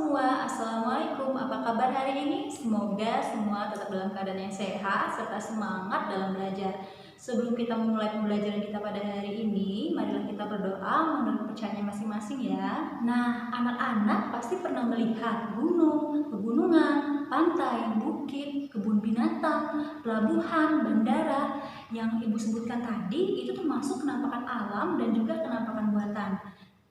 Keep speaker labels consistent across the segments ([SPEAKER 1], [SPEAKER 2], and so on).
[SPEAKER 1] semua, Assalamualaikum. Apa kabar hari ini? Semoga semua tetap dalam keadaan yang sehat serta semangat dalam belajar. Sebelum kita memulai pembelajaran kita pada hari ini, marilah kita berdoa menurut percayaan masing-masing ya. Nah, anak-anak pasti pernah melihat gunung, pegunungan, pantai, bukit, kebun binatang, pelabuhan, bandara. Yang Ibu sebutkan tadi itu termasuk penampakan alam dan juga penampakan buatan.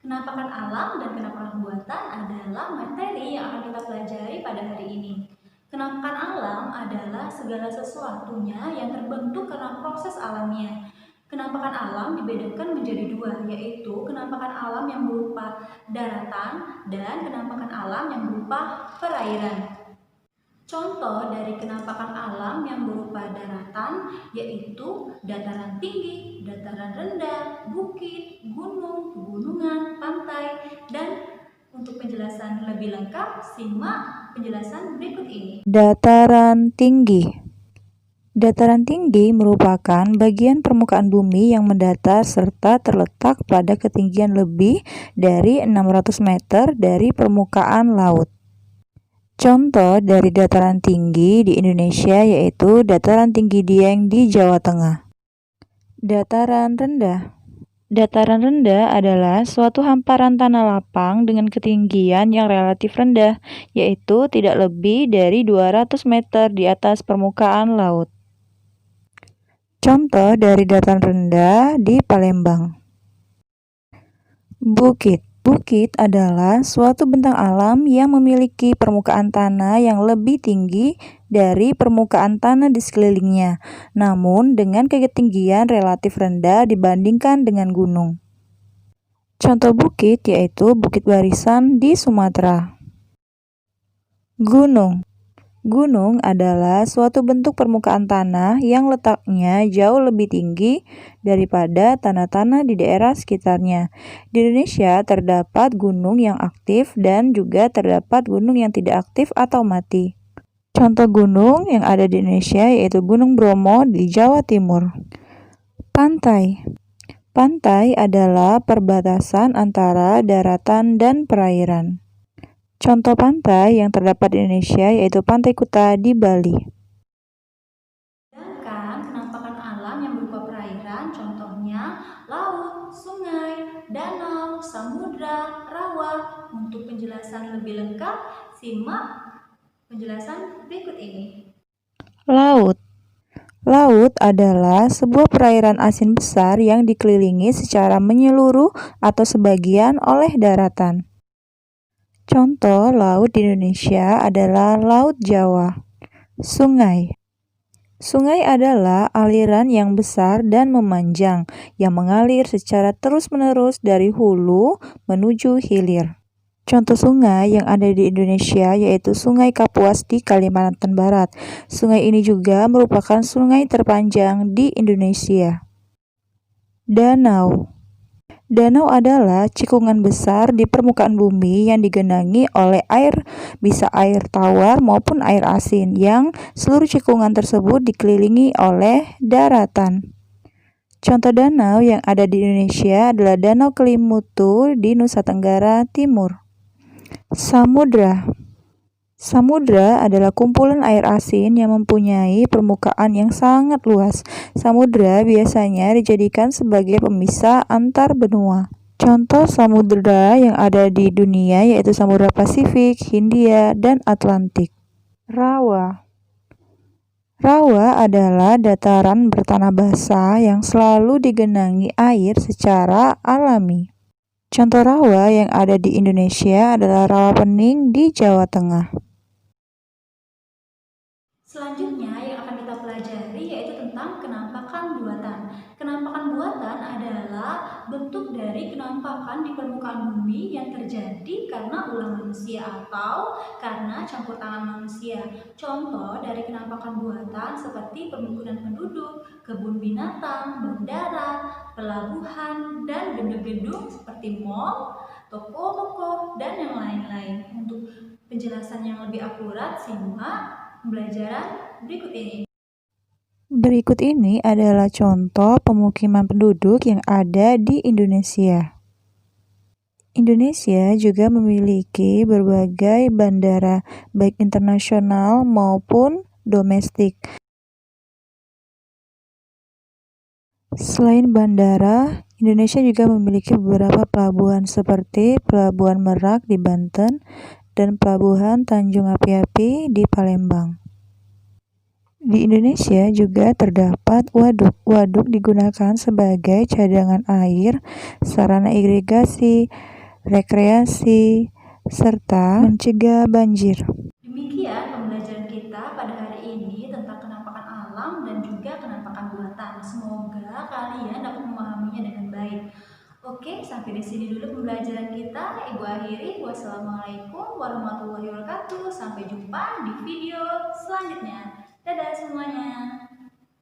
[SPEAKER 1] Penampakan alam dan penampakan buatan adalah materi yang akan kita pelajari pada hari ini. Penampakan alam adalah segala sesuatunya yang terbentuk karena proses alamiah. Penampakan alam dibedakan menjadi dua, yaitu penampakan alam yang berupa daratan dan penampakan alam yang berupa perairan. Contoh dari penampakan alam yang berupa daratan yaitu dataran tinggi, dataran rendah, bukit, gunung, pegunungan, pantai, dan untuk penjelasan lebih lengkap, simak penjelasan berikut ini.
[SPEAKER 2] Dataran tinggi. Dataran tinggi merupakan bagian permukaan bumi yang mendatar serta terletak pada ketinggian lebih dari 600 meter dari permukaan laut. Contoh dari dataran tinggi di Indonesia yaitu Dataran Tinggi Dieng di Jawa Tengah. Dataran rendah. Dataran rendah adalah suatu hamparan tanah lapang dengan ketinggian yang relatif rendah, yaitu tidak lebih dari 200 meter di atas permukaan laut. Contoh dari dataran rendah di Palembang. Bukit. Bukit adalah suatu bentang alam yang memiliki permukaan tanah yang lebih tinggi dari permukaan tanah di sekelilingnya, namun dengan ketinggian relatif rendah dibandingkan dengan gunung. Contoh bukit yaitu Bukit Barisan di Sumatera. Gunung. Gunung adalah suatu bentuk permukaan tanah yang letaknya jauh lebih tinggi daripada tanah-tanah di daerah sekitarnya. Di Indonesia terdapat gunung yang aktif dan juga terdapat gunung yang tidak aktif atau mati. Contoh gunung yang ada di Indonesia yaitu Gunung Bromo di Jawa Timur. Pantai. Pantai adalah perbatasan antara daratan dan perairan. Contoh pantai yang terdapat di Indonesia yaitu Pantai Kuta di Bali.
[SPEAKER 1] Sedangkan penampakan alam yang berupa perairan, contohnya laut, sungai, danau, samudra, rawa. Untuk penjelasan lebih lengkap, simak penjelasan berikut ini.
[SPEAKER 2] Laut. Laut adalah sebuah perairan asin besar yang dikelilingi secara menyeluruh atau sebagian oleh daratan. Contoh laut di Indonesia adalah Laut Jawa. Sungai. Sungai adalah aliran yang besar dan memanjang yang mengalir secara terus-menerus dari hulu menuju hilir. Contoh sungai yang ada di Indonesia yaitu Sungai Kapuas di Kalimantan Barat. Sungai ini juga merupakan sungai terpanjang di Indonesia. Danau. Danau adalah cikungan besar di permukaan bumi yang digenangi oleh air, bisa air tawar maupun air asin, yang seluruh cikungan tersebut dikelilingi oleh daratan. Contoh danau yang ada di Indonesia adalah Danau Kelimutu di Nusa Tenggara Timur. Samudra. Samudra adalah kumpulan air asin yang mempunyai permukaan yang sangat luas. Samudra biasanya dijadikan sebagai pemisah antar benua. Contoh samudra yang ada di dunia yaitu Samudra Pasifik, Hindia, dan Atlantik. Rawa. Rawa adalah dataran bertanah basah yang selalu digenangi air secara alami. Contoh rawa yang ada di Indonesia adalah Rawa Pening di Jawa Tengah.
[SPEAKER 1] Selanjutnya yang akan kita pelajari yaitu tentang penampakan buatan. Penampakan buatan adalah bentuk dari penampakan di permukaan bumi yang terjadi karena ulah manusia atau karena campur tangan manusia. Contoh dari penampakan buatan seperti permukiman penduduk, kebun binatang, bandara, pelabuhan, dan gedung-gedung seperti mal, toko-toko, dan yang lain-lain. Untuk penjelasan yang lebih akurat, simak pembelajaran berikut ini.
[SPEAKER 2] Berikut ini adalah contoh pemukiman penduduk yang ada di Indonesia. Indonesia juga memiliki berbagai bandara, baik internasional maupun domestik. Selain bandara, Indonesia juga memiliki beberapa pelabuhan seperti Pelabuhan Merak di Banten dan Pelabuhan Tanjung Api-Api di Palembang. Di Indonesia juga terdapat waduk. Waduk digunakan sebagai cadangan air, sarana irigasi, rekreasi, serta mencegah banjir.
[SPEAKER 1] Demikian pembelajaran kita pada hari ini tentang kenampakan alam dan juga kenampakan buatan. Semoga kalian dapat memahaminya dengan baik. Oke, sampai di sini dulu pembelajaran kita. Ibu akhiri. Wassalamualaikum warahmatullahi wabarakatuh. Sampai jumpa di video selanjutnya. Dadah semuanya.